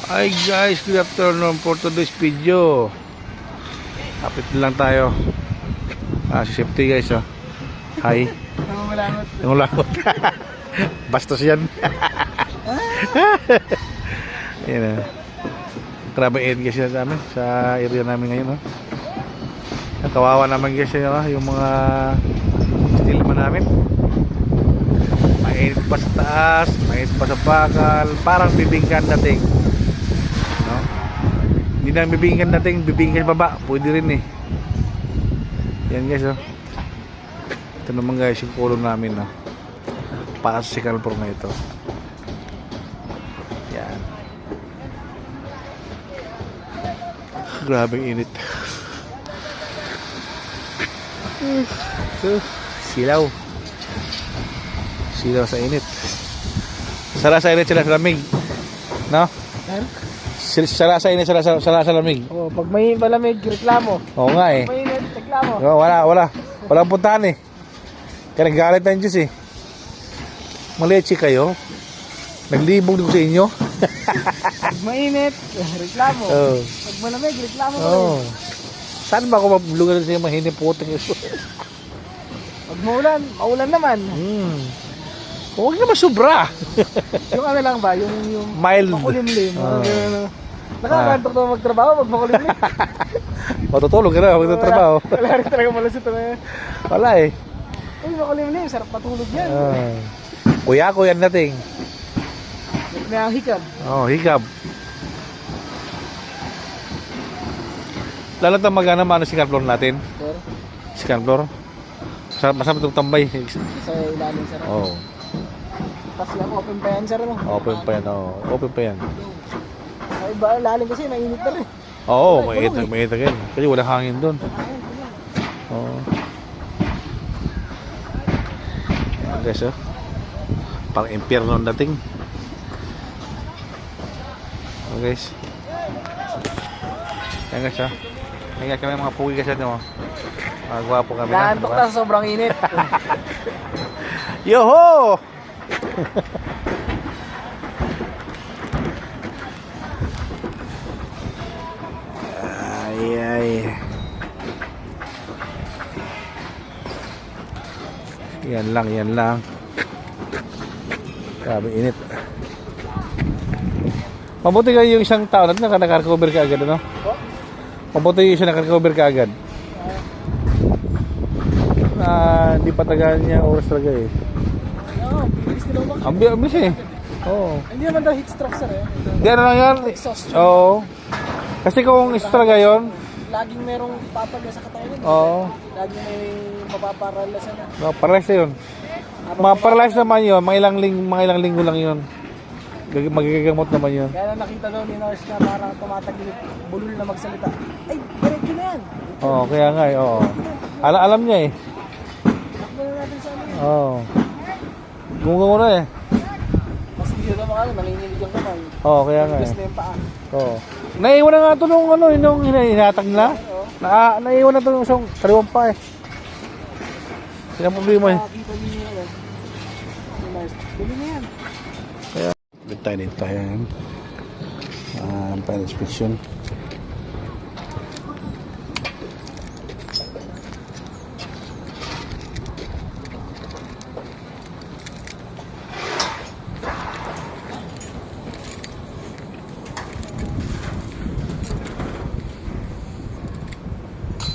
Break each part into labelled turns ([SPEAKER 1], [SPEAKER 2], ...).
[SPEAKER 1] Hi guys, good afternoon for today's video. Kapit lang tayo. Safety guys, oh. Hi. Nangulangot. Bastos yan. Yan, grabe aid guys yan namin sa area namin ngayon, oh. Kawawa naman guys yun, oh, yung mga stillman namin. Mainit pa sa taas, mainit pa sa bakal. Parang bibingkan dating, no? Hindi na bibingkan dating, bibingkan baba. Pwede rin eh. Yan guys, oh. Ito naman guys yung kulong namin, oh. Para sa second floor na ito. Yan. Grabe init. Silaw sa init. Sara sa init, sila sa lamig, no? Sara sa init, sara sa lamig.
[SPEAKER 2] Oh, pag may malamig, reklamo.
[SPEAKER 1] Oo nga eh.
[SPEAKER 2] Pag may init, reklamo.
[SPEAKER 1] No, walang puntahan eh. Kaya nagalit na yung Diyos eh. Malechi kayo. Naglibog din ko sa inyo.
[SPEAKER 2] Pag mainit, reklamo.
[SPEAKER 1] Oh.
[SPEAKER 2] Pag malamig, reklamo.
[SPEAKER 1] Oh. Saan ba ako mablugan sa inyo mahiniputang ito?
[SPEAKER 2] Pag maulan naman.
[SPEAKER 1] Huwag naman sobra.
[SPEAKER 2] Yung ano lang ba, yung
[SPEAKER 1] Mild.
[SPEAKER 2] makulimlim. Nakakantok na magtrabaho pag makulimlim.
[SPEAKER 1] Matutulog ka na, magtatrabaho.
[SPEAKER 2] Wala rin talaga malusot na.
[SPEAKER 1] Wala eh.
[SPEAKER 2] Uy, makulimlim, sarap patulog yan.
[SPEAKER 1] Kuya ko yan nating.
[SPEAKER 2] May ang hikab.
[SPEAKER 1] Hikab. Lalo na magana mano second floor natin.
[SPEAKER 2] Sir?
[SPEAKER 1] Second floor. Masama itong tambay.
[SPEAKER 2] Sa ilalim, sir.
[SPEAKER 1] Oo.
[SPEAKER 2] Kasi ako, open pa yan, sir. No?
[SPEAKER 1] Open pa yan. Open pa yan.
[SPEAKER 2] Ay, ba, ilalim kasi, mainit na rin.
[SPEAKER 1] Oo, mainit agad. Kasi wala hangin doon. Oo. Yan guys, oh. Parang impyerno ang dating. Oh guys. Yan guys, oh. May kami mga pugi kasi no. Magwapo kami na.
[SPEAKER 2] Naantok na sa sobrang init.
[SPEAKER 1] Yoho! Ay. Yan lang. Grabe init. Mabuti kayo yung isang tao natin naka-recover ka agad, ano? Mabuti yung isang naka-recover ka agad. Hindi pa tagal niya oras talaga eh.
[SPEAKER 2] Oo, bilis nila ba?
[SPEAKER 1] Ang bilis eh. Oo.
[SPEAKER 2] Hindi naman daw heat stroke, sir.
[SPEAKER 1] Di ano lang yan?
[SPEAKER 2] Exhaust.
[SPEAKER 1] Oo. Kasi kung isa talaga yun.
[SPEAKER 2] Laging merong papaga sa katawan yun.
[SPEAKER 1] Oo.
[SPEAKER 2] Laging may mapaparalasan na.
[SPEAKER 1] No, paralyze na yun. Maparalyze naman yun. Mga ilang linggo lang yun. Magigagamot naman yun.
[SPEAKER 2] Kaya na nakita daw ni nurse na parang tumatagilid, bulol na magsalita. Ay, diretso na yan.
[SPEAKER 1] Oo, kaya nga eh. Oo. Alam niya eh.
[SPEAKER 2] Takbo na natin sa amin.
[SPEAKER 1] Oo. Gumugaw na eh.
[SPEAKER 2] Mas hindi na makalo, nanginginig yung kamay.
[SPEAKER 1] Oo, kaya nga
[SPEAKER 2] Bilis
[SPEAKER 1] eh.
[SPEAKER 2] na yung paa.
[SPEAKER 1] Oo. Naiwan na nga ito nung hinatag nila. Naiwan na ito nung isang kaliwang pa eh. Sila problema eh.
[SPEAKER 2] Nakakita niyo yun. Ni nurse, bili na yan.
[SPEAKER 1] Good tayo dito yan. Final inspection.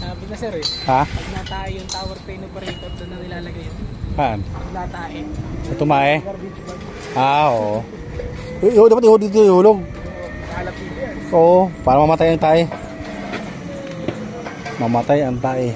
[SPEAKER 2] Sabi na sir eh.
[SPEAKER 1] Ha?
[SPEAKER 2] Pag natae yung tower crane operator, doon na nilalagay yun.
[SPEAKER 1] Saan?
[SPEAKER 2] Pag natae.
[SPEAKER 1] Sa tumae?
[SPEAKER 2] Garbage bag.
[SPEAKER 1] Oo. Dapat dito ihulog.
[SPEAKER 2] Kakalap dito yan.
[SPEAKER 1] Oo, para mamatay ang tae. Mamatay ang tae.